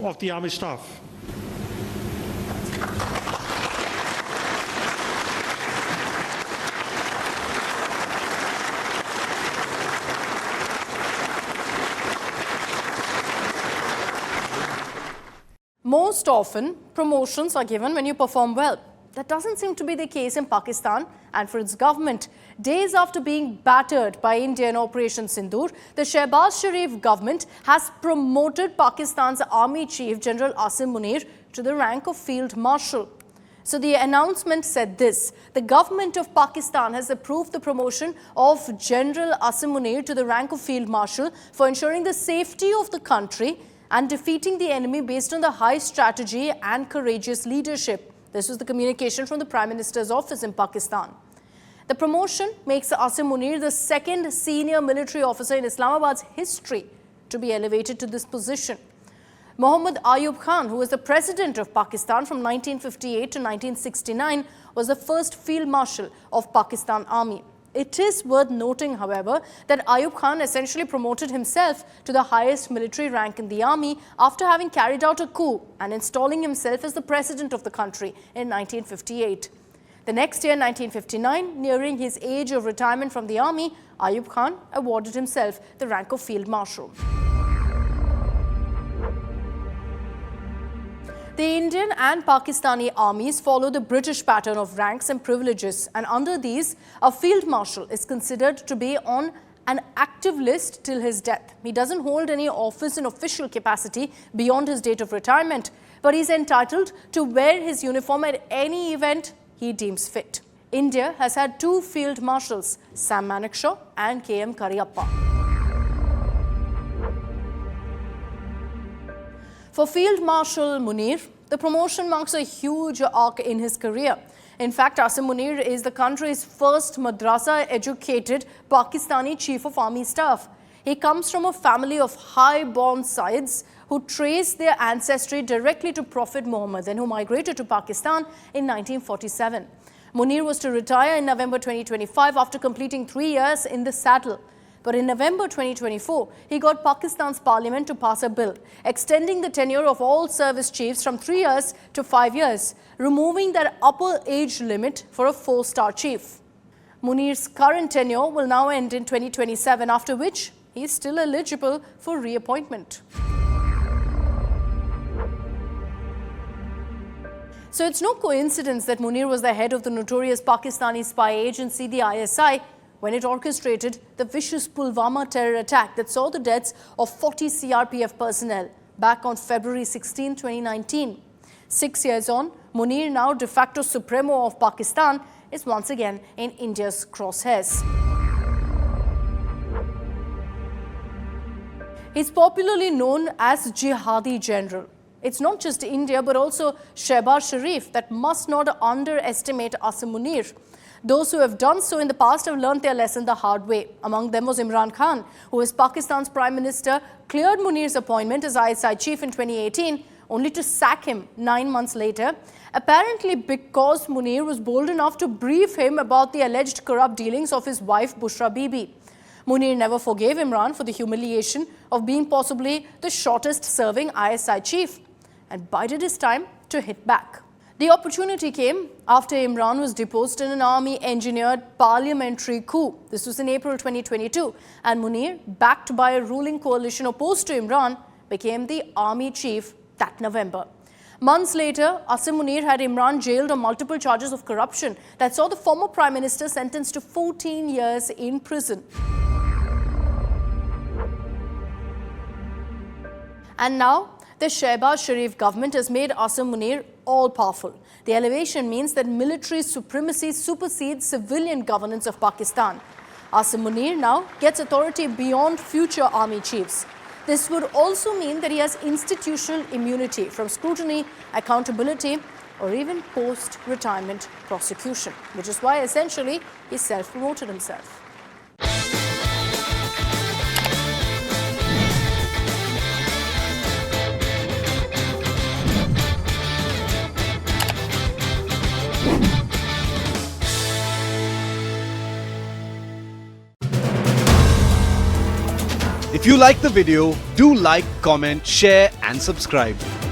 of the Army Staff. Most often, promotions are given when you perform well. That doesn't seem to be the case in Pakistan and for its government. Days after being battered by India in Operation Sindoor, the Shehbaz Sharif government has promoted Pakistan's Army Chief General Asim Munir to the rank of Field Marshal. So the announcement said this: the government of Pakistan has approved the promotion of General Asim Munir to the rank of Field Marshal for ensuring the safety of the country and defeating the enemy based on the high strategy and courageous leadership. This was the communication from the Prime Minister's office in Pakistan. The promotion makes Asim Munir the second senior military officer in Islamabad's history to be elevated to this position. Mohammad Ayub Khan, who was the president of Pakistan from 1958 to 1969, was the first Field Marshal of Pakistan Army. It is worth noting, however, that Ayub Khan essentially promoted himself to the highest military rank in the army after having carried out a coup and installing himself as the president of the country in 1958. The next year, 1959, nearing his age of retirement from the army, Ayub Khan awarded himself the rank of Field Marshal. The Indian and Pakistani armies follow the British pattern of ranks and privileges, and under these, a Field Marshal is considered to be on an active list till his death. He doesn't hold any office in official capacity beyond his date of retirement, but he's entitled to wear his uniform at any event he deems fit. India has had two Field Marshals, Sam Manekshaw and K.M. Kariappa. For Field Marshal Munir, the promotion marks a huge arc in his career. In fact, Asim Munir is the country's first madrasa-educated Pakistani Chief of Army Staff. He comes from a family of high-born Saids who trace their ancestry directly to Prophet Muhammad and who migrated to Pakistan in 1947. Munir was to retire in November 2025 after completing 3 years in the saddle. But in November 2024, he got Pakistan's parliament to pass a bill extending the tenure of all service chiefs from 3 years to 5 years, removing that upper age limit for a 4-star chief. Munir's current tenure will now end in 2027, after which he is still eligible for reappointment. So it's no coincidence that Munir was the head of the notorious Pakistani spy agency, the ISI, when it orchestrated the vicious Pulwama terror attack that saw the deaths of 40 CRPF personnel back on February 16, 2019. 6 years on, Munir, now de facto Supremo of Pakistan, is once again in India's crosshairs. He's popularly known as Jihadi General. It's not just India but also Shehbaz Sharif that must not underestimate Asim Munir. Those who have done so in the past have learnt their lesson the hard way. Among them was Imran Khan, who as Pakistan's Prime Minister cleared Munir's appointment as ISI chief in 2018, only to sack him 9 months later, apparently because Munir was bold enough to brief him about the alleged corrupt dealings of his wife Bushra Bibi. Munir never forgave Imran for the humiliation of being possibly the shortest serving ISI chief and bided his time to hit back. The opportunity came after Imran was deposed in an army-engineered parliamentary coup. This was in April 2022, and Munir, backed by a ruling coalition opposed to Imran, became the army chief that November. Months later, Asim Munir had Imran jailed on multiple charges of corruption that saw the former Prime Minister sentenced to 14 years in prison. And now, the Shehbaz Sharif government has made Asim Munir all-powerful. The elevation means that military supremacy supersedes civilian governance of Pakistan. Asim Munir now gets authority beyond future army chiefs. This would also mean that he has institutional immunity from scrutiny, accountability, or even post-retirement prosecution, which is why essentially he self-promoted himself. If you like the video, do like, comment, share and subscribe.